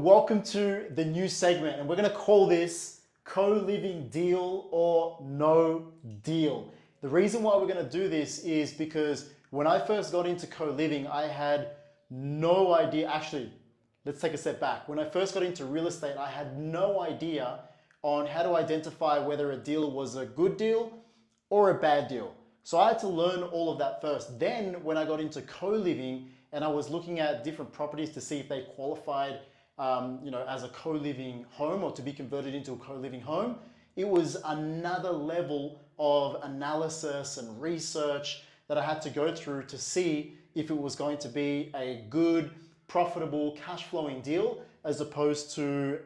Welcome to the new segment, and we're going to call this co-living deal or no deal. The reason why we're going to do this is because when I first got into co-living, I had no idea. Actually, let's take a step back. When I first got into real estate, I had no idea on how to identify whether a deal was a good deal or a bad deal. So I had to learn all of that first. Then when I got into co-living and I was looking at different properties to see if they qualified as a co-living home or to be converted into a co-living home, it was another level of analysis and research that I had to go through to see if it was going to be a good, profitable, cash flowing deal as opposed to,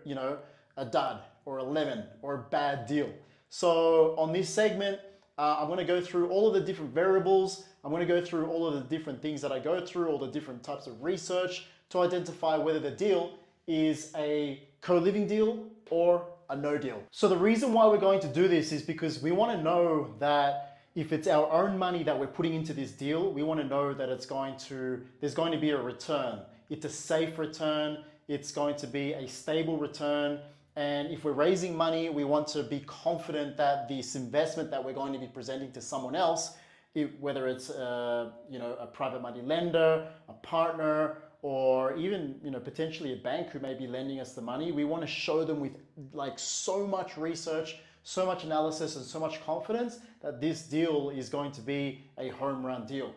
a dud or a lemon or a bad deal. So on this segment, I'm going to go through all of the different variables. I'm going to go through all of the different things that I go through, all the different types of research to identify whether the deal is a co-living deal or a no deal. So the reason why we're going to do this is because we want to know that if it's our own money that we're putting into this deal, we want to know that there's going to be a return. It's a safe return. It's going to be a stable return. And if we're raising money, we want to be confident that this investment that we're going to be presenting to someone else, whether it's a private money lender, a partner, or even potentially a bank who may be lending us the money, we want to show them with so much research, so much analysis, and so much confidence that this deal is going to be a home run deal.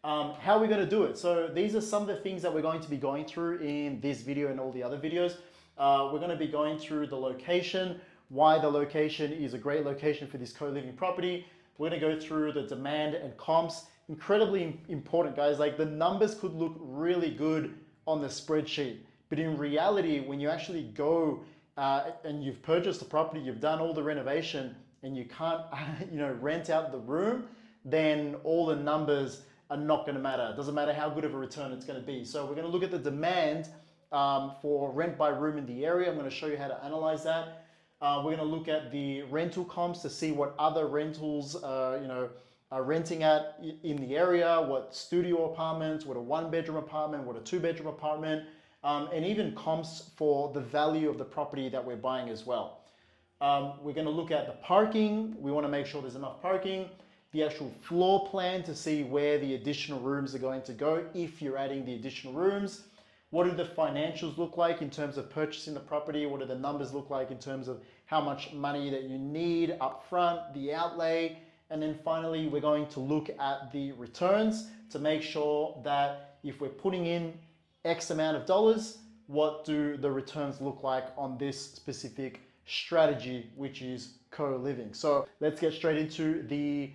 How are we going to do it? So these are some of the things that we're going to be going through in this video and all the other videos. We're going to be going through the location, why the location is a great location for this co-living property. We're going to go through the demand and comps. Incredibly important, guys. Like, the numbers could look really good on the spreadsheet, but in reality, when you actually go and you've purchased the property, you've done all the renovation, and you can't rent out the room, then all the numbers are not going to matter. It doesn't matter how good of a return it's going to be. So we're going to look at the demand for rent by room in the area. I'm going to show you how to analyze that. We're going to look at the rental comps to see what other rentals are renting at in the area, what studio apartments, what a one-bedroom apartment, what a two-bedroom apartment, and even comps for the value of the property that we're buying as well. We're going to look at the parking. We want to make sure there's enough parking. The actual floor plan to see where the additional rooms are going to go if you're adding the additional rooms. What do the financials look like in terms of purchasing the property? What do the numbers look like in terms of how much money that you need up front, the outlay? And then finally, we're going to look at the returns to make sure that if we're putting in X amount of dollars, what do the returns look like on this specific strategy, which is co-living. So let's get straight into the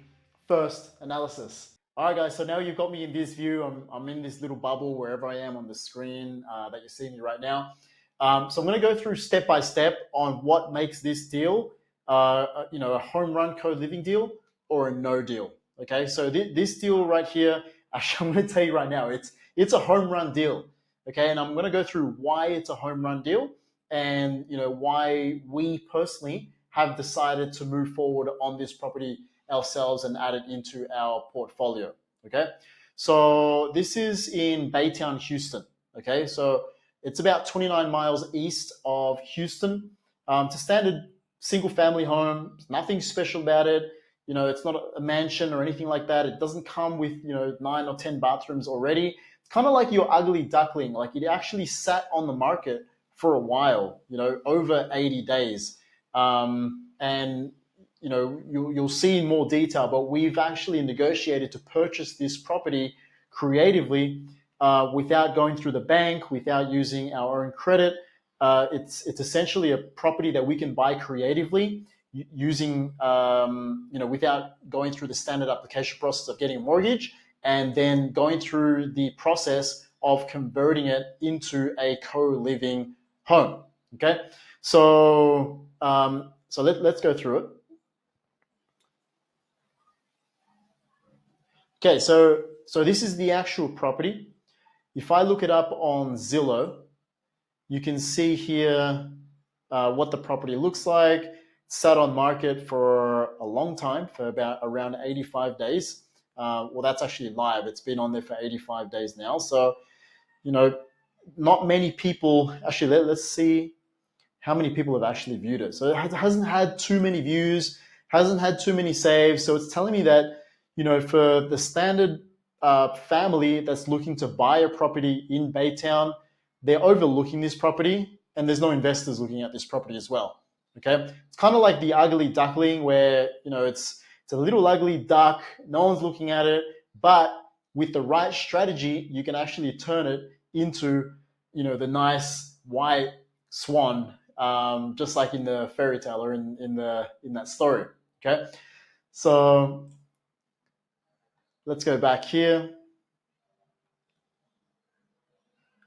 first analysis. All right, guys, so now you've got me in this view. I'm in this little bubble wherever I am on the screen that you're seeing me right now. So I'm going to go through step by step on what makes this deal, a home run co-living deal or a no deal. Okay, so this deal right here, actually, I'm going to tell you right now, it's a home run deal. Okay, and I'm going to go through why it's a home run deal and why we personally have decided to move forward on this property ourselves and add it into our portfolio. Okay, so this is in Baytown, Houston. Okay, so it's about 29 miles east of Houston. It's a standard single family home. There's nothing special about it. It's not a mansion or anything like that. It doesn't come with 9 or 10 bathrooms already. It's kind of like your ugly duckling. Like, it actually sat on the market for a while, over 80 days. And you'll see in more detail, but we've actually negotiated to purchase this property creatively without going through the bank, without using our own credit. It's essentially a property that we can buy creatively using, without going through the standard application process of getting a mortgage and then going through the process of converting it into a co-living home. Okay, so let's go through it. Okay, so this is the actual property. If I look it up on Zillow, you can see here what the property looks like. It's sat on market for a long time, for around 85 days. Well, that's actually live. It's been on there for 85 days now. So, not many people, actually, let's see how many people have actually viewed it. So it hasn't had too many views, hasn't had too many saves. So it's telling me that, for the standard family that's looking to buy a property in Baytown, they're overlooking this property and there's no investors looking at this property as well. Okay. It's kind of like the ugly duckling where, it's a little ugly duck. No one's looking at it, but with the right strategy, you can actually turn it into, the nice white swan, just like in the fairy tale or in that story. Okay, so let's go back here.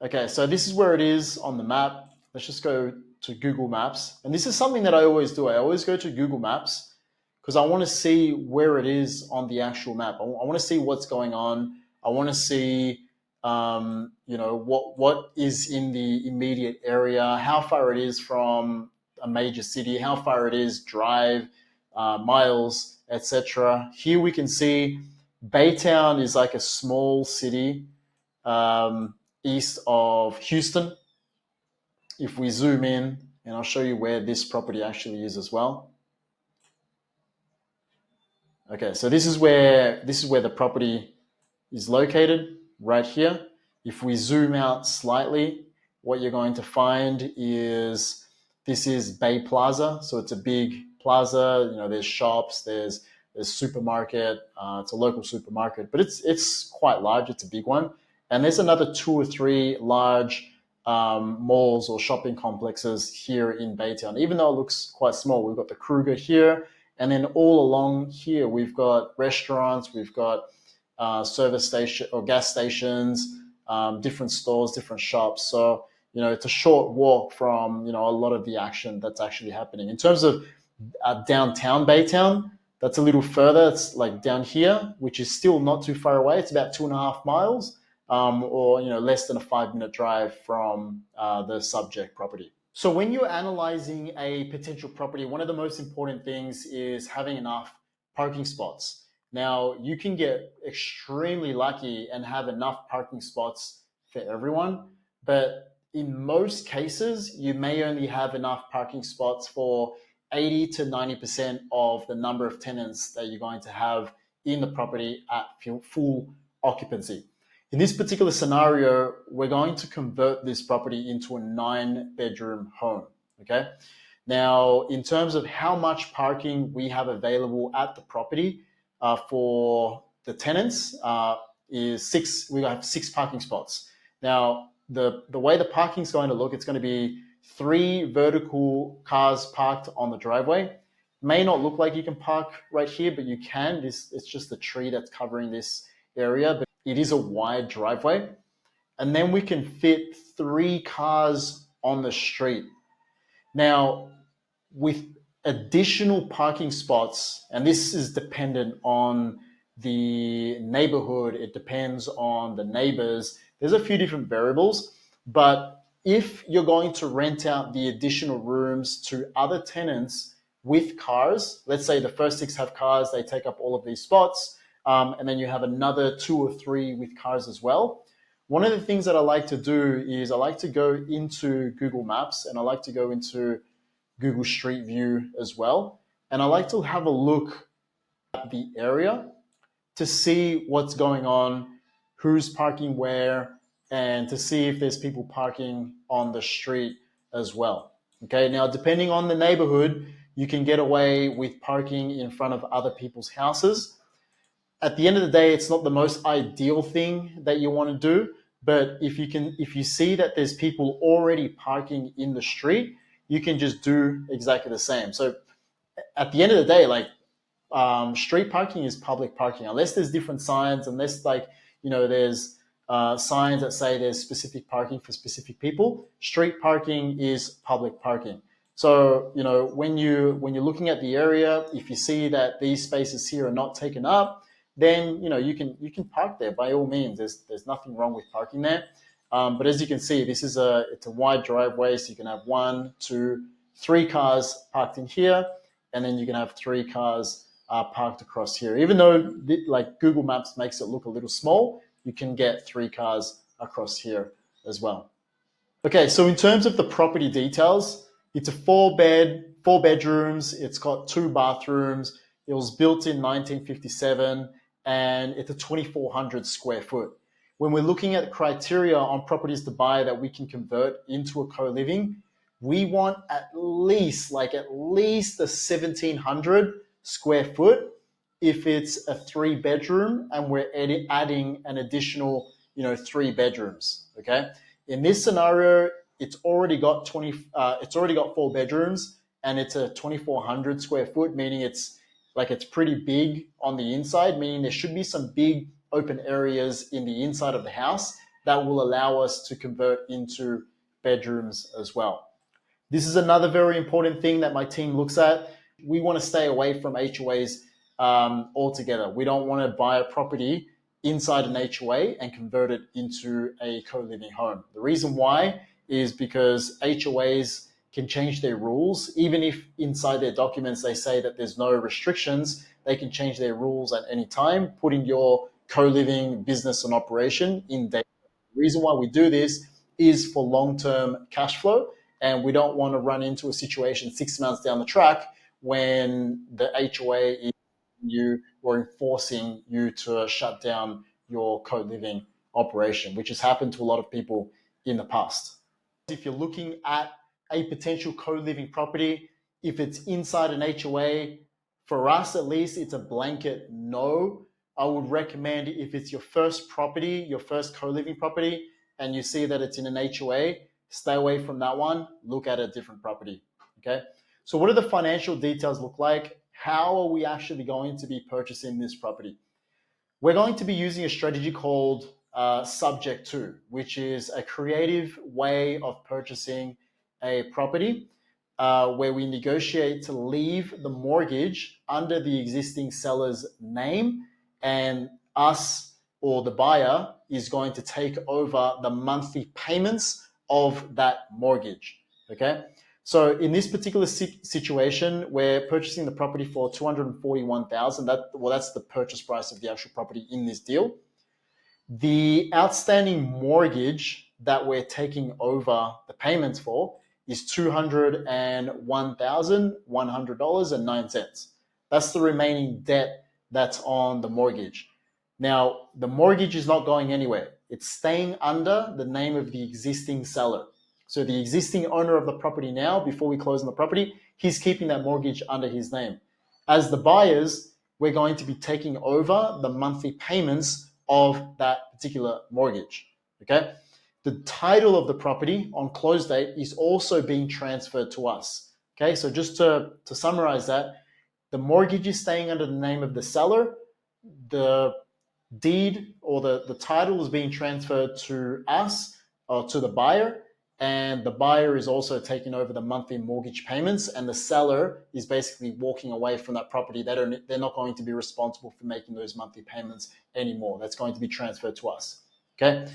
Okay, so this is where it is on the map. Let's just go to Google Maps, and this is something that I always do. I always go to Google Maps because I want to see where it is on the actual map. I want to see what's going on. I want to see what is in the immediate area, how far it is from a major city, how far it is drive, miles, etc. Here we can see Baytown is like a small city east of Houston. If we zoom in, and I'll show you where this property actually is as well. Okay, so this is where the property is located, right here. If we zoom out slightly, what you're going to find is this is Bay Plaza. So it's a big plaza. There's shops, there's supermarket. It's a local supermarket, but it's quite large. It's a big one. And there's another 2 or 3 large malls or shopping complexes here in Baytown. Even though it looks quite small, we've got the Kruger here, and then all along here we've got restaurants, we've got service station or gas stations, different stores, different shops. So it's a short walk from a lot of the action that's actually happening. In terms of downtown Baytown, that's a little further. It's like down here, which is still not too far away. It's about 2.5 miles, or less than a 5-minute drive from the subject property. So when you're analyzing a potential property, one of the most important things is having enough parking spots. Now, you can get extremely lucky and have enough parking spots for everyone, but in most cases, you may only have enough parking spots for 80 to 90% of the number of tenants that you're going to have in the property at full occupancy. In this particular scenario, we're going to convert this property into a 9-bedroom home, okay? Now, in terms of how much parking we have available at the property for the tenants is 6. We have 6 parking spots. Now, the way the parking is going to look, it's going to be 3 vertical cars parked on the driveway. May not look like you can park right here, but you can. It's just a tree that's covering this area, but it is a wide driveway. And then we can fit 3 cars on the street. Now, with additional parking spots, and this is dependent on the neighborhood, it depends on the neighbors. There's a few different variables, but if you're going to rent out the additional rooms to other tenants with cars, let's say the first 6 have cars, they take up all of these spots, and then you have another 2 or 3 with cars as well. One of the things that I like to do is I like to go into Google Maps and I like to go into Google Street View as well. And I like to have a look at the area to see what's going on, who's parking where, and to see if there's people parking on the street as well. Okay, now depending on the neighborhood, you can get away with parking in front of other people's houses. At the end of the day, it's not the most ideal thing that you want to do, but if you see that there's people already parking in the street, you can just do exactly the same. So at the end of the day, street parking is public parking, unless there's different signs, unless there's signs that say there's specific parking for specific people. Street parking is public parking. So when you're looking at the area, if you see that these spaces here are not taken up, then you can park there by all means. There's nothing wrong with parking there. But as you can see, it's a wide driveway, so you can have 1, 2, 3 cars parked in here, and then you can have 3 cars parked across here. Even though Google Maps makes it look a little small, you can get 3 cars across here as well. Okay, so in terms of the property details, it's a four bedrooms, it's got 2 bathrooms, it was built in 1957, and it's a 2,400 square foot. When we're looking at criteria on properties to buy that we can convert into a co-living, we want at least a 1,700 square foot if it's a 3 bedroom and we're adding an additional, 3 bedrooms. Okay. In this scenario, it's already got 4 bedrooms and it's a 2,400 square foot, meaning it's pretty big on the inside, meaning there should be some big open areas in the inside of the house that will allow us to convert into bedrooms as well. This is another very important thing that my team looks at. We want to stay away from HOAs altogether. We don't want to buy a property inside an HOA and convert it into a co-living home. The reason why is because HOAs can change their rules. Even if inside their documents they say that there's no restrictions, they can change their rules at any time, putting your co-living business and operation in danger. The reason why we do this is for long-term cash flow, and we don't want to run into a situation 6 months down the track when the HOA is you or enforcing you to shut down your co-living operation, which has happened to a lot of people in the past. If you're looking at a potential co-living property, if it's inside an HOA, for us at least, it's a blanket no. I would recommend if it's your first property, your first co-living property, and you see that it's in an HOA, stay away from that one, look at a different property, okay? So what do the financial details look like? How are we actually going to be purchasing this property? We're going to be using a strategy called subject to, which is a creative way of purchasing a property where we negotiate to leave the mortgage under the existing seller's name, and us or the buyer is going to take over the monthly payments of that mortgage. Okay. So in this particular situation, we're purchasing the property for $241,000. That's the purchase price of the actual property in this deal. The outstanding mortgage that we're taking over the payments for is $201,100.09. That's the remaining debt that's on the mortgage. Now, the mortgage is not going anywhere. It's staying under the name of the existing seller. So the existing owner of the property now, before we close on the property, he's keeping that mortgage under his name. As the buyers, we're going to be taking over the monthly payments of that particular mortgage. Okay. The title of the property on close date is also being transferred to us. Okay. So just to summarize that, the mortgage is staying under the name of the seller. The deed or the title is being transferred to us or to the buyer, and the buyer is also taking over the monthly mortgage payments, and the seller is basically walking away from that property. They're not going to be responsible for making those monthly payments anymore. That's going to be transferred to us. Okay.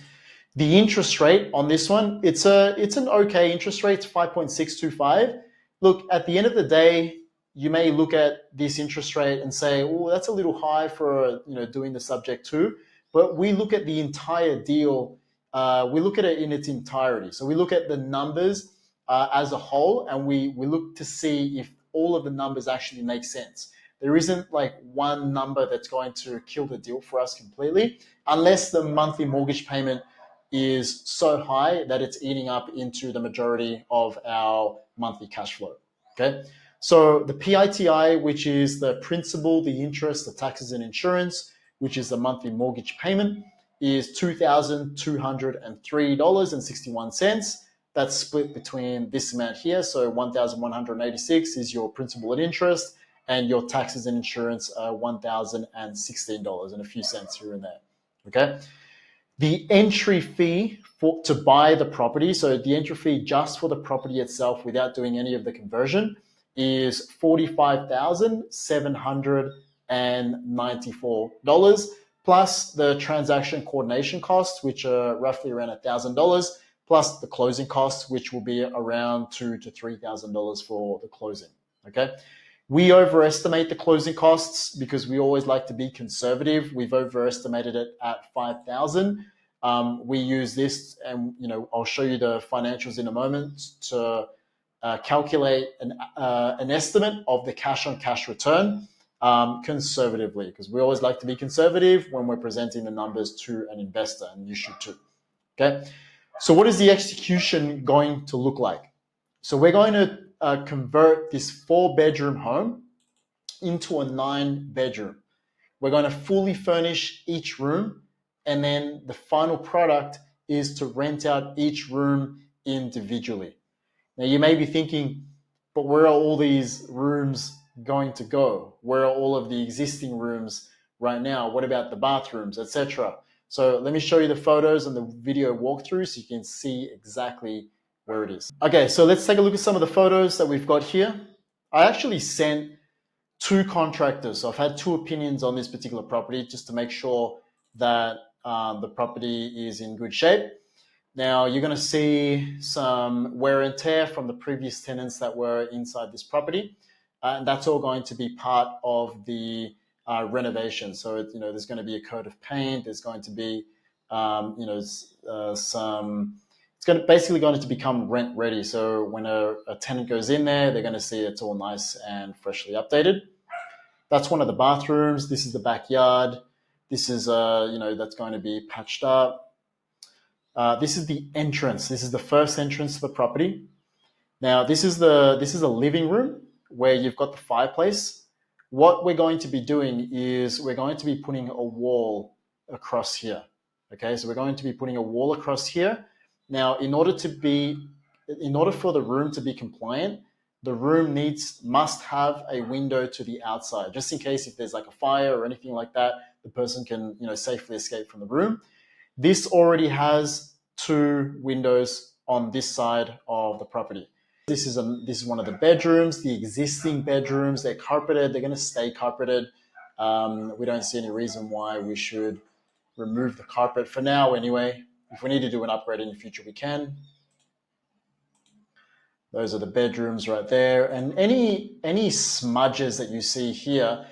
The interest rate on this one, it's an okay interest rate. It's 5.625. Look, at the end of the day, you may look at this interest rate and say, oh, that's a little high for doing the subject to. But we look at the entire deal. We look at it in its entirety. So we look at the numbers as a whole, and we look to see if all of the numbers actually make sense. There isn't like one number that's going to kill the deal for us completely, unless the monthly mortgage payment is so high that it's eating up into the majority of our monthly cash flow. Okay. So the PITI, which is the principal, the interest, the taxes and insurance, which is the monthly mortgage payment, is $2,203.61. That's split between this amount here. So $1,186 is your principal and interest, and your taxes and insurance are $1,016 and a few cents here and there. Okay. The entry fee to buy the property, so the entry fee just for the property itself without doing any of the conversion, is $45,794, plus the transaction coordination costs, which are roughly around $1,000, plus the closing costs, which will be around $2,000 to $3,000 for the closing. Okay. We overestimate the closing costs because we always like to be conservative. We've overestimated it at $5,000. we use this, and I'll show you the financials in a moment to calculate an estimate of the cash on cash return conservatively, because we always like to be conservative when we're presenting the numbers to an investor, and you should too. Okay, so what is the execution going to look like? So we're going to convert this 4-bedroom home into a 9-bedroom. We're going to fully furnish each room, and then the final product is to rent out each room individually. Now you may be thinking, but where are all these rooms going to go? Where are all of the existing rooms right now? What about the bathrooms, etc.? So let me show you the photos and the video walkthrough so you can see exactly where it is. Okay, so let's take a look at some of the photos that we've got here. I actually sent 2 contractors, so I've had 2 opinions on this particular property just to make sure that the property is in good shape. Now you're going to see some wear and tear from the previous tenants that were inside this property, and that's all going to be part of the renovation. So there's going to be a coat of paint. There's going to be some. It's basically going to become rent ready. So when a tenant goes in there, they're going to see it's all nice and freshly updated. That's one of the bathrooms. This is the backyard. This is that's going to be patched up. This is the entrance. This is the first entrance to the property. Now this is a living room where you've got the fireplace. What we're going to be doing is we're going to be putting a wall across here. Okay, so we're going to be putting a wall across here. Now, in order for the room to be compliant, the room must have a window to the outside, just in case if there's like a fire or anything like that, the person can safely escape from the room. This already has 2 windows on this side of the property. This is one of the bedrooms. The existing bedrooms, they're carpeted. They're going to stay carpeted. We don't see any reason why we should remove the carpet for now anyway. If we need to do an upgrade in the future, we can. Those are the bedrooms right there. And any smudges that you see here,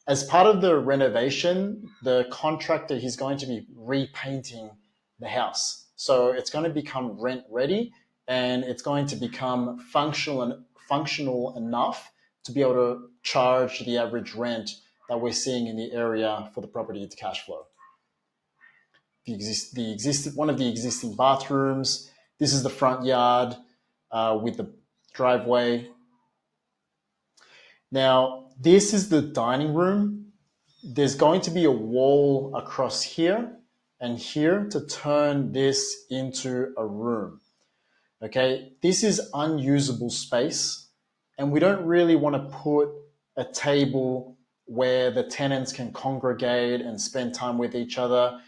as part of the renovation, the contractor, he's going to be repainting the house. So it's going to become rent ready, and it's going to become functional enough to be able to charge the average rent that we're seeing in the area for the property into cash flow. One of the existing bathrooms. This is the front yard with the driveway. Now, this is the dining room. There's going to be a wall across here and here to turn this into a room. Okay, this is unusable space, and we don't really want to put a table where the tenants can congregate and spend time with each other,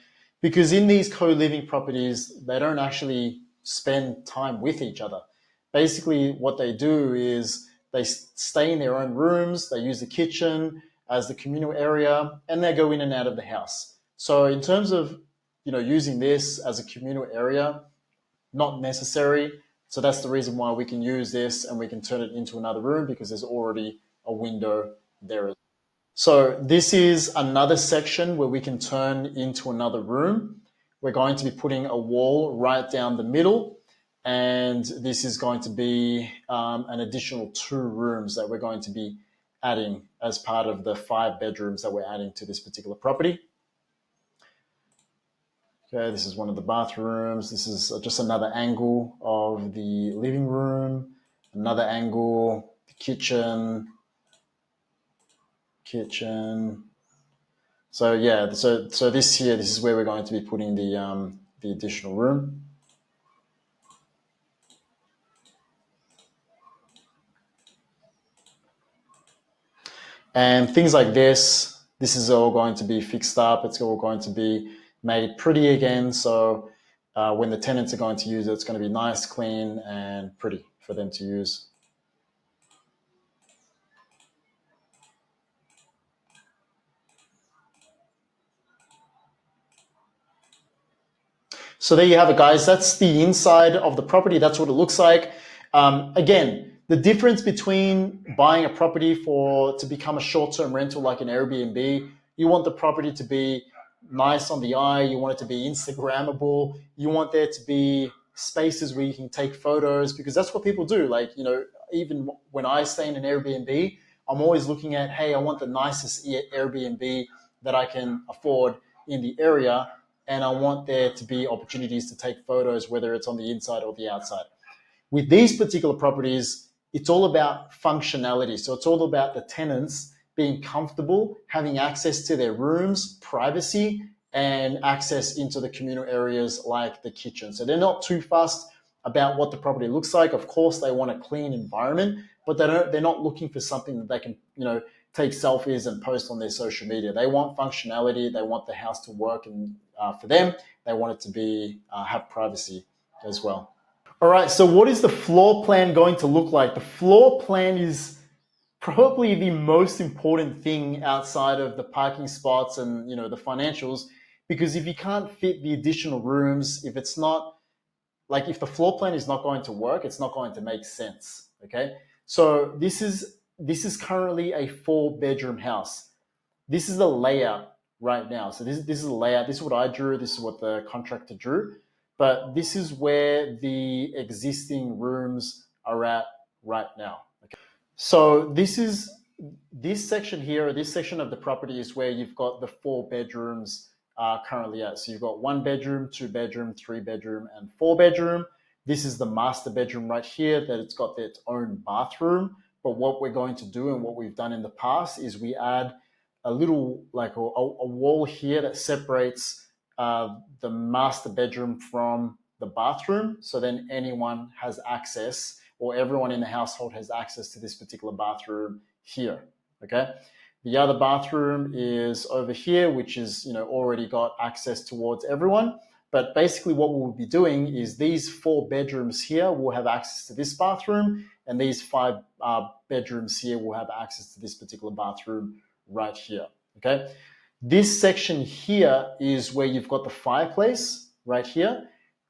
because in these co-living properties, they don't actually spend time with each other. Basically, what they do is they stay in their own rooms, they use the kitchen as the communal area, and they go in and out of the house. So in terms of using this as a communal area, not necessary. So that's the reason why we can use this and we can turn it into another room, because there's already a window there. So this is another section where we can turn into another room. We're going to be putting a wall right down the middle, and this is going to be an additional 2 rooms that we're going to be adding as part of the 5 bedrooms that we're adding to this particular property. Okay, this is one of the bathrooms. This is just another angle of the living room, another angle, the kitchen. So yeah, so this is where we're going to be putting the additional room. And things like this is all going to be fixed up. It's all going to be made pretty again. So when the tenants are going to use it, it's going to be nice, clean, and pretty for them to use. So there you have it, guys. That's the inside of the property. That's what it looks like. Again, the difference between buying a property to become a short-term rental like an Airbnb, you want the property to be nice on the eye. You want it to be Instagrammable. You want there to be spaces where you can take photos, because that's what people do. Like, even when I stay in an Airbnb, I'm always looking at, hey, I want the nicest Airbnb that I can afford in the area. And I want there to be opportunities to take photos, whether it's on the inside or the outside. With these particular properties, it's all about functionality. So it's all about the tenants being comfortable, having access to their rooms, privacy, and access into the communal areas like the kitchen. So they're not too fussed about what the property looks like. Of course, they want a clean environment, but they're not looking for something that they can, take selfies and post on their social media. They want functionality. They want the house to work, and for them, they want it to be have privacy as well. All right, so what is the floor plan going to look like? The floor plan is probably the most important thing outside of the parking spots and the financials, because if you can't fit the additional rooms, if it's not like, if the floor plan is not going to work, it's not going to make sense. Okay, so this is currently a 4-bedroom house. This is the layout right now. So this is the layout. This is what I drew. This is what the contractor drew. But this is where the existing rooms are at right now. Okay. So this section here, this section of the property is where you've got the 4 bedrooms currently at. So you've got 1 bedroom, 2 bedroom, 3 bedroom, and 4 bedroom. This is the master bedroom right here that it's got its own bathroom. But what we're going to do, and what we've done in the past, is we add a little, like a wall here that separates the master bedroom from the bathroom. So then anyone has access, or everyone in the household has access to this particular bathroom here. Okay. The other bathroom is over here, which is already got access towards everyone. But basically what we'll be doing is these 4 bedrooms here will have access to this bathroom, and these 5 bedrooms here will have access to this particular bathroom right here. Okay. This section here is where you've got the fireplace right here.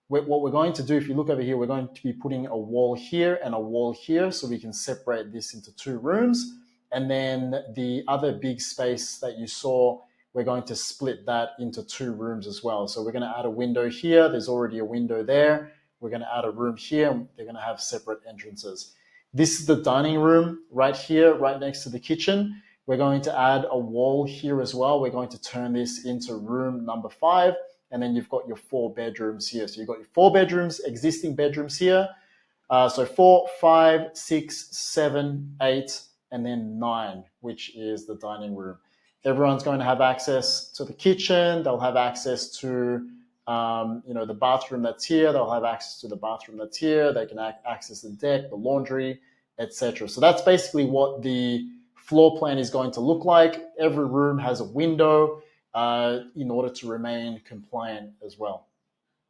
What we're going to do, if you look over here, we're going to be putting a wall here and a wall here, so we can separate this into 2 rooms. And then the other big space that you saw, we're going to split that into 2 rooms as well. So we're going to add a window here. There's already a window there. We're going to add a room here. They're going to have separate entrances. This is the dining room right here, right next to the kitchen. We're going to add a wall here as well. We're going to turn this into room number 5. And then you've got your 4 bedrooms here. So you've got your 4 bedrooms, existing bedrooms here. So 4, 5, 6, 7, 8, and then 9, which is the dining room. Everyone's going to have access to the kitchen. They'll have access to the bathroom that's here. They'll have access to the bathroom that's here. They can access the deck, the laundry, etc. So that's basically what the floor plan is going to look like. Every room has a window in order to remain compliant as well.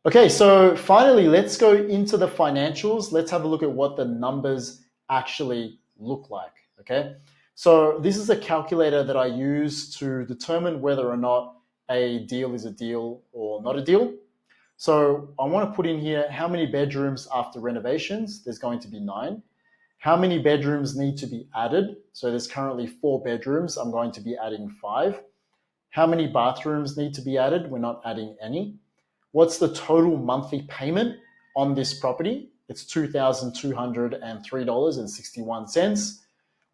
Okay, so finally, let's go into the financials. Let's have a look at what the numbers actually look like. Okay, so this is a calculator that I use to determine whether or not a deal is a deal or not a deal. So I want to put in here how many bedrooms after renovations. There's going to be 9. How many bedrooms need to be added? So there's currently 4 bedrooms. I'm going to be adding 5. How many bathrooms need to be added? We're not adding any. What's the total monthly payment on this property? It's $2,203.61.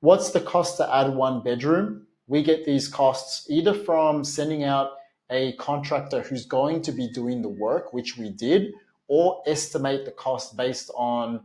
What's the cost to add 1 bedroom? We get these costs either from sending out a contractor who's going to be doing the work, which we did, or estimate the cost based on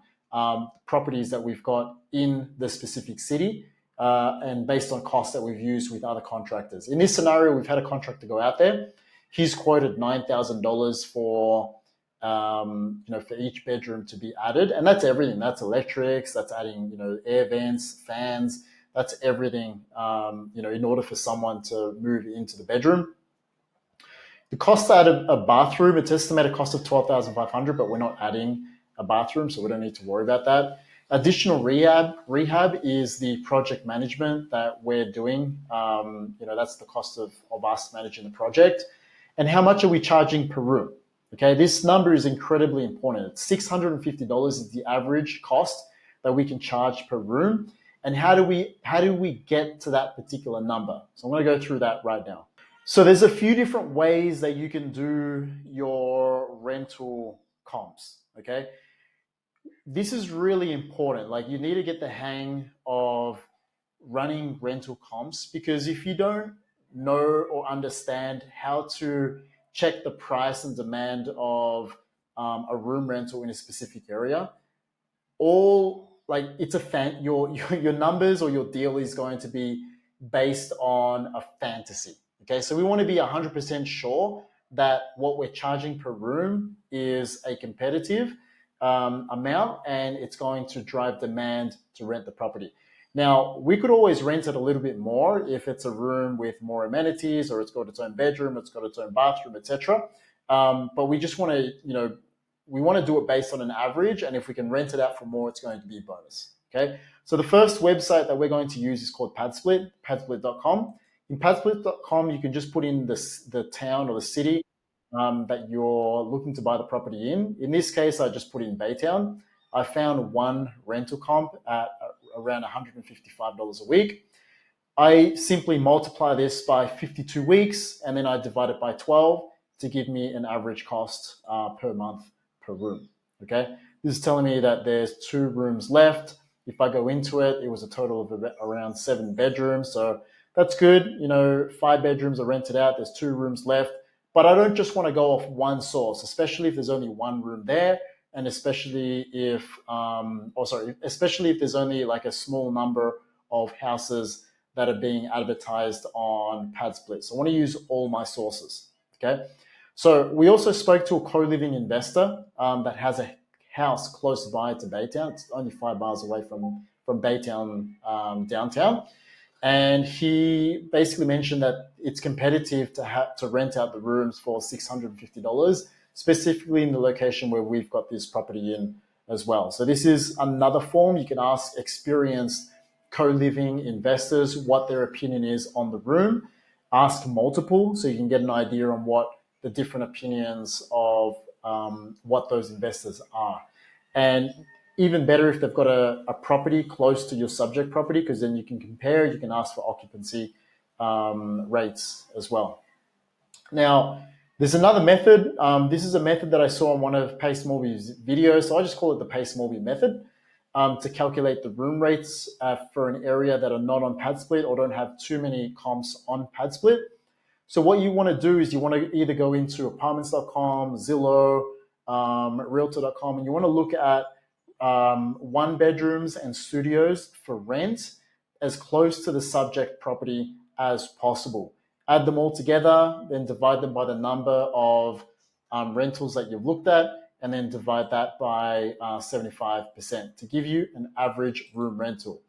properties that we've got in the specific city and based on costs that we've used with other contractors. In this scenario, we've had a contractor go out there. He's quoted $9,000 for for each bedroom to be added, and that's everything. That's electrics. That's adding air vents, fans. That's everything. In order for someone to move into the bedroom. The cost to add a bathroom, it's estimated cost of $12,500, but we're not adding a bathroom, so we don't need to worry about that. Additional rehab is the project management that we're doing. That's the cost of us managing the project. And how much are we charging per room? Okay, this number is incredibly important. It's $650 is the average cost that we can charge per room. And how do we get to that particular number? So I'm going to go through that right now. So there's a few different ways that you can do your rental comps, okay? This is really important. Like you need to get the hang of running rental comps, because if you don't know or understand how to check the price and demand of a room rental in a specific area, all like it's a your numbers or your deal is going to be based on a fantasy. Okay, so we want to be 100% sure that what we're charging per room is a competitive amount, and it's going to drive demand to rent the property. Now, we could always rent it a little bit more if it's a room with more amenities, or it's got its own bedroom, it's got its own bathroom, etc. But we just want to, we want to do it based on an average, and if we can rent it out for more, it's going to be a bonus. Okay, so the first website that we're going to use is called PadSplit, padsplit.com. In padsplit.com, you can just put in the town or the city that you're looking to buy the property in. In this case, I just put in Baytown. I found one rental comp at around $155 a week. I simply multiply this by 52 weeks, and then I divide it by 12 to give me an average cost per month per room. Okay, this is telling me that there's 2 rooms left. If I go into it, it was a total of around 7 bedrooms, so that's good. 5 bedrooms are rented out. There's 2 rooms left, but I don't just want to go off one source, especially if there's only 1 room there, and especially if, especially if there's only like a small number of houses that are being advertised on PadSplit. So I want to use all my sources. Okay. So we also spoke to a co-living investor that has a house close by to Baytown. It's only 5 miles away from Baytown downtown. And he basically mentioned that it's competitive to rent out the rooms for $650, specifically in the location where we've got this property in as well. So this is another form. You can ask experienced co-living investors what their opinion is on the room. Ask multiple so you can get an idea on what the different opinions of what those investors are. And even better if they've got a property close to your subject property, because then you can compare, you can ask for occupancy rates as well. Now, there's another method. This is a method that I saw on one of Pace Morby's videos, so I just call it the Pace Morby method, to calculate the room rates for an area that are not on PadSplit or don't have too many comps on PadSplit. So what you want to do is you want to either go into apartments.com, Zillow, realtor.com, and you want to look at 1 bedrooms and studios for rent as close to the subject property as possible. Add them all together, then divide them by the number of rentals that you've looked at, and then divide that by 75% to give you an average room rental.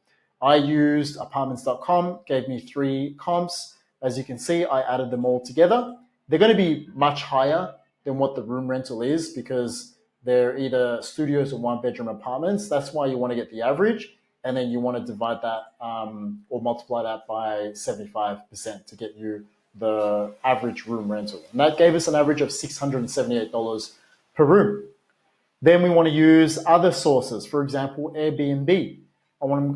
I used apartments.com, gave me 3 comps. As you can see, I added them all together. They're going to be much higher than what the room rental is because they're either studios or 1-bedroom apartments. That's why you want to get the average, and then you want to divide that or multiply that by 75% to get you the average room rental. And that gave us an average of $678 per room. Then we want to use other sources, for example, Airbnb.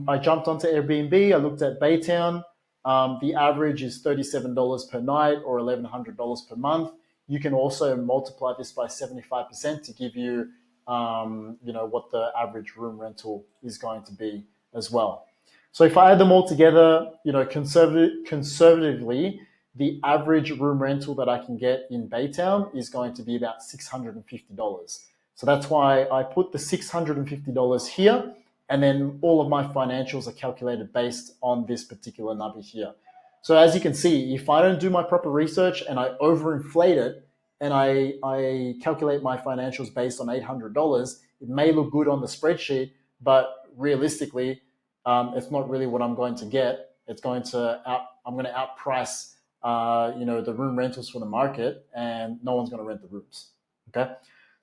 I jumped onto Airbnb, I looked at Baytown. The average is $37 per night or $1,100 per month. You can also multiply this by 75% to give you, what the average room rental is going to be as well. So if I add them all together, conservatively, the average room rental that I can get in Baytown is going to be about $650. So that's why I put the $650 here, and then all of my financials are calculated based on this particular number here. So as you can see, if I don't do my proper research and I overinflate it and I calculate my financials based on $800, it may look good on the spreadsheet, but realistically, it's not really what I'm going to get. I'm going to outprice the room rentals for the market, and no one's going to rent the rooms. Okay.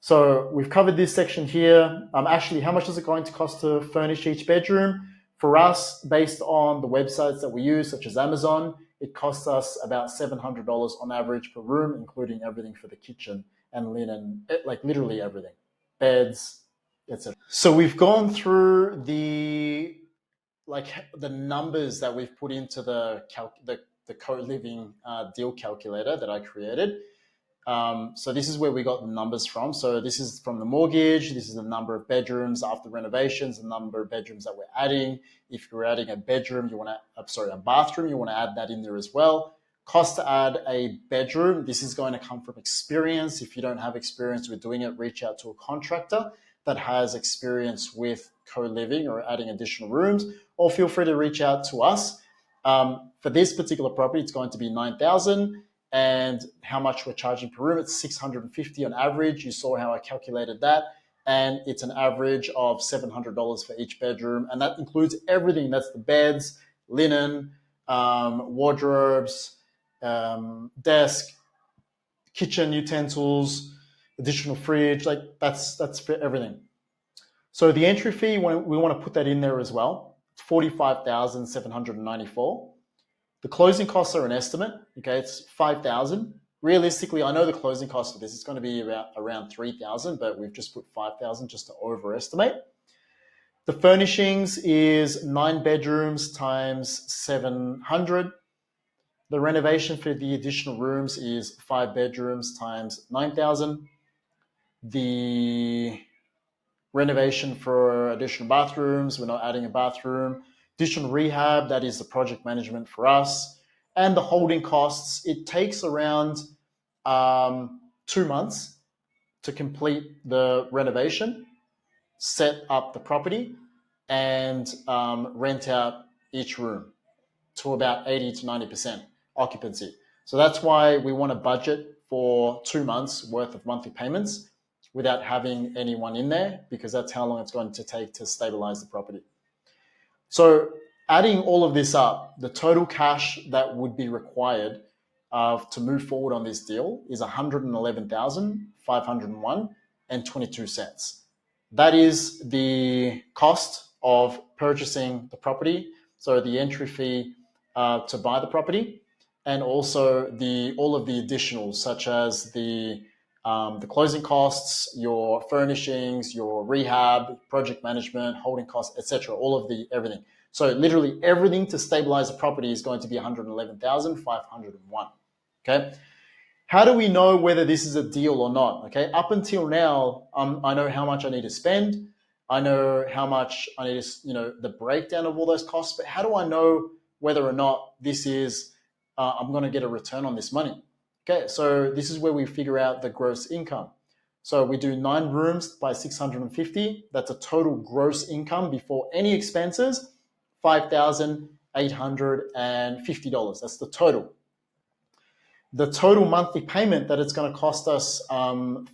So we've covered this section here. Ashley, how much is it going to cost to furnish each bedroom? For us, based on the websites that we use, such as Amazon, it costs us about $700 on average per room, including everything for the kitchen and linen, like literally everything, beds, etc. So we've gone through the numbers that we've put into the the co-living deal calculator that I created. So this is where we got the numbers from. So this is from the mortgage. This is the number of bedrooms after renovations, the number of bedrooms that we're adding. If you're adding a bedroom, a bathroom, you want to add that in there as well. Cost to add a bedroom. This is going to come from experience. If you don't have experience with doing it, reach out to a contractor that has experience with co-living or adding additional rooms, or feel free to reach out to us. For this particular property, it's going to be $9,000. And how much we're charging per room, it's $650 on average. You saw how I calculated that. And it's an average of $700 for each bedroom. And that includes everything. That's the beds, linen, wardrobes, desk, kitchen utensils, additional fridge. Like that's for everything. So the entry fee, we want to put that in there as well. It's $45,794. The closing costs are an estimate. Okay, it's $5,000. Realistically, I know the closing cost for this is going to be around $3,000, but we've just put $5,000 just to overestimate. The furnishings is 9 bedrooms times 700. The renovation for the additional rooms is 5 bedrooms times 9,000. The renovation for additional bathrooms, we're not adding a bathroom. Additional rehab, that is the project management for us. And the holding costs, it takes around 2 months to complete the renovation, set up the property, and rent out each room to about 80 to 90% occupancy. So that's why we want to budget for 2 months worth of monthly payments without having anyone in there, because that's how long it's going to take to stabilize the property. So adding all of this up, the total cash that would be required to move forward on this deal is $111,501.22. That is the cost of purchasing the property, so the entry fee to buy the property, and also all of the additionals, such as the closing costs, your furnishings, your rehab, project management, holding costs, etc. All of everything. So literally everything to stabilize the property is going to be $111,501. Okay. How do we know whether this is a deal or not? Okay. Up until now, I know how much I need to spend. I know how much I need to, the breakdown of all those costs. But how do I know whether or not this is I'm going to get a return on this money? Okay, so this is where we figure out the gross income. So we do 9 rooms by 650. That's a total gross income before any expenses, $5,850. That's the total. The total monthly payment that it's going to cost us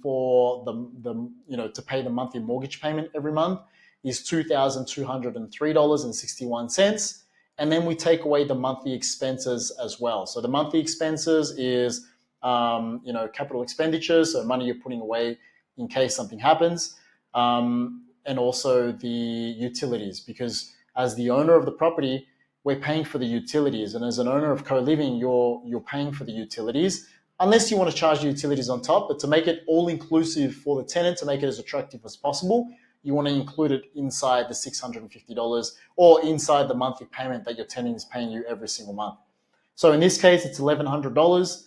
for to pay the monthly mortgage payment every month is $2,203.61. And then we take away the monthly expenses as well. So the monthly expenses is capital expenditures, so money you're putting away in case something happens, and also the utilities, because as the owner of the property, we're paying for the utilities, and as an owner of co-living, you're paying for the utilities, unless you want to charge the utilities on top. But to make it all inclusive for the tenant, to make it as attractive as possible, you want to include it inside the $650 or inside the monthly payment that your tenant is paying you every single month. So in this case, it's $1,100.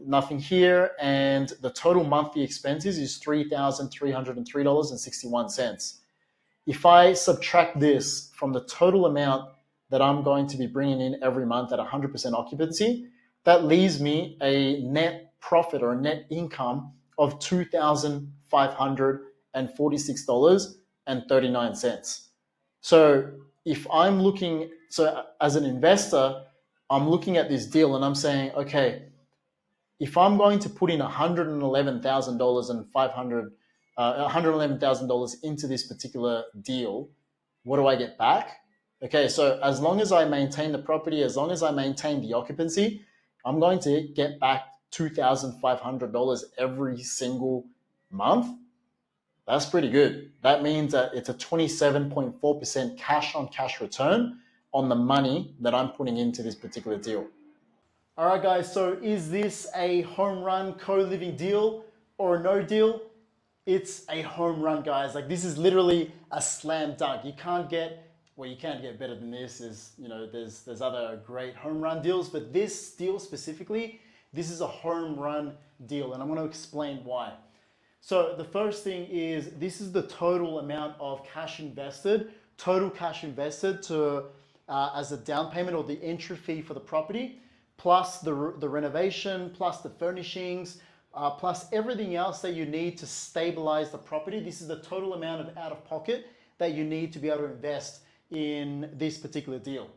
Nothing here, and the total monthly expenses is $3,303.61. If I subtract this from the total amount that I'm going to be bringing in every month at 100% occupancy, that leaves me a net profit or a net income of $2,546.39. So as an investor, I'm looking at this deal and I'm saying, okay, if I'm going to put in $111,000 into this particular deal, what do I get back? Okay, so as long as I maintain the property, as long as I maintain the occupancy, I'm going to get back $2,500 every single month. That's pretty good. That means that it's a 27.4% cash on cash return on the money that I'm putting into this particular deal. All right, guys, so is this a home run co-living deal or a no deal? It's a home run, guys. Like, this is literally a slam dunk. You can't get well, you can't get better than this. There's other great home run deals, but this deal specifically, this is a home run deal, and I'm going to explain why. So the first thing is this is the total amount of cash invested, to as a down payment or the entry fee for the property, plus the renovation, plus the furnishings, plus everything else that you need to stabilize the property. This is the total amount of out of pocket that you need to be able to invest in this particular deal.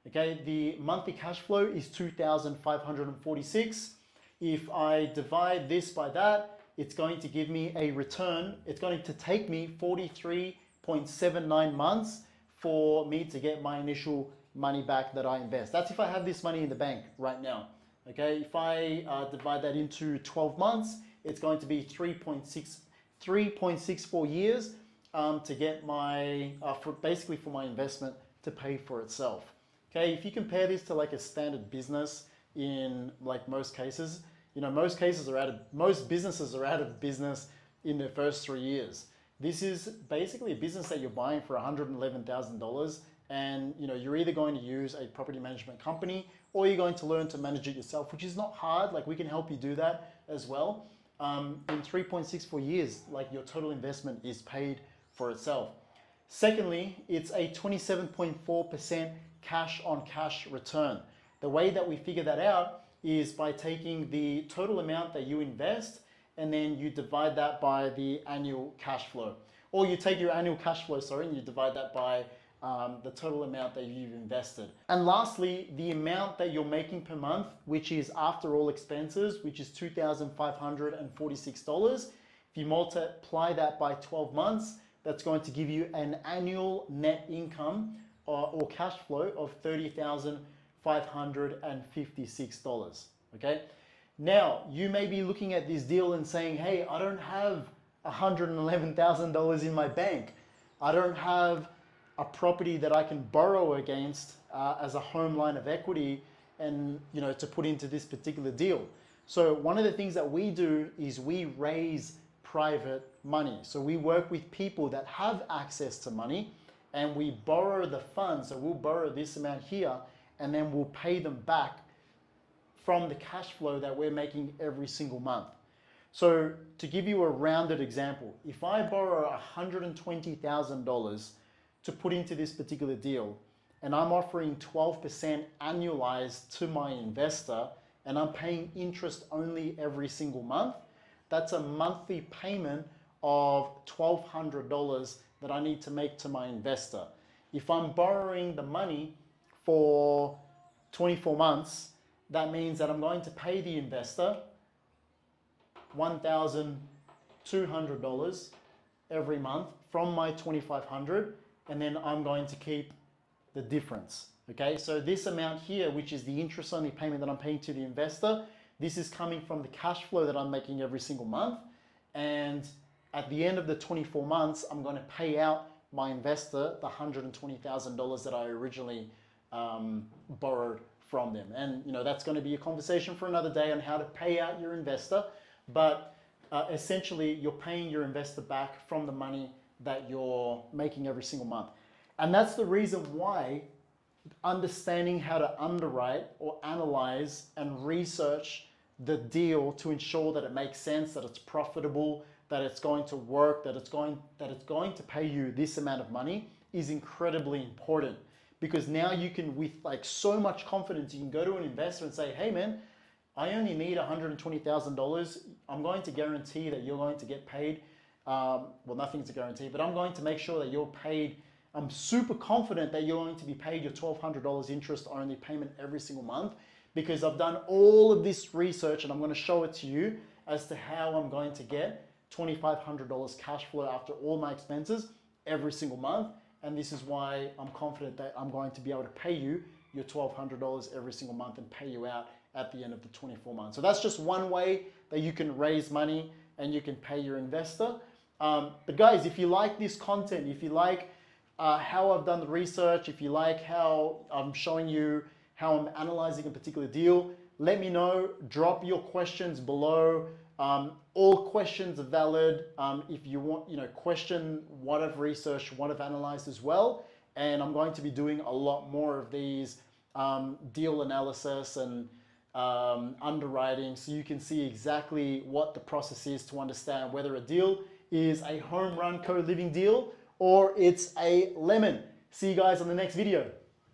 Okay, the monthly cash flow is 2,546. If I divide this by that, it's going to give me a return. It's going to take me 43.79 months for me to get my initial money back that I invest. That's if I have this money in the bank right now. Okay, if I divide that into 12 months, it's going to be 3.64 years to get my, for my investment to pay for itself. Okay, if you compare this to like a standard business in like most cases, most businesses are out of business in their first 3 years. This is basically a business that you're buying for $111,000, and you're either going to use a property management company or you're going to learn to manage it yourself, which is not hard. Like, we can help you do that as well. In 3.64 years, like, your total investment is paid for itself. Secondly, it's a 27.4% cash on cash return. The way that we figure that out is by taking the total amount that you invest and then you divide that by the annual cash flow. Or you take your annual cash flow, and you divide that by the total amount that you've invested. And lastly, the amount that you're making per month, which is after all expenses, which is $2,546. If you multiply that by 12 months, that's going to give you an annual net income or cash flow of $30,556. Okay. Now, you may be looking at this deal and saying, hey, I don't have $111,000 in my bank. I don't have a property that I can borrow against as a home line of equity and to put into this particular deal. So one of the things that we do is we raise private money. So we work with people that have access to money and we borrow the funds. So we'll borrow this amount here and then we'll pay them back from the cash flow that we're making every single month. So to give you a rounded example, if I borrow $120,000 to put into this particular deal, and I'm offering 12% annualized to my investor, and I'm paying interest only every single month, that's a monthly payment of $1,200 that I need to make to my investor. If I'm borrowing the money for 24 months, that means that I'm going to pay the investor $1,200 every month from my $2,500, and then I'm going to keep the difference. Okay, so this amount here, which is the interest only payment that I'm paying to the investor, this is coming from the cash flow that I'm making every single month. And at the end of the 24 months, I'm going to pay out my investor the $120,000 that I originally borrowed from them. And that's going to be a conversation for another day on how to pay out your investor. But essentially, you're paying your investor back from the money that you're making every single month. And that's the reason why understanding how to underwrite or analyze and research the deal to ensure that it makes sense, that it's profitable, that it's going to work, that it's going to pay you this amount of money is incredibly important. Because now you can, with like so much confidence, you can go to an investor and say, hey man, I only need $120,000. I'm going to guarantee that you're going to get paid. Well, nothing's a guarantee, but I'm going to make sure that you're paid. I'm super confident that you're going to be paid your $1,200 interest only payment every single month, because I've done all of this research and I'm going to show it to you as to how I'm going to get $2,500 cash flow after all my expenses every single month. And this is why I'm confident that I'm going to be able to pay you your $1,200 every single month and pay you out at the end of the 24 months. So that's just one way that you can raise money and you can pay your investor. But guys, if you like this content, if you like how I've done the research, if you like how I'm showing you how I'm analyzing a particular deal, let me know. Drop your questions below. All questions are valid. If you want, question what I've researched, what I've analyzed as well. And I'm going to be doing a lot more of these deal analysis and underwriting, so you can see exactly what the process is to understand whether a deal is a home run co-living deal or it's a lemon. See you guys on the next video.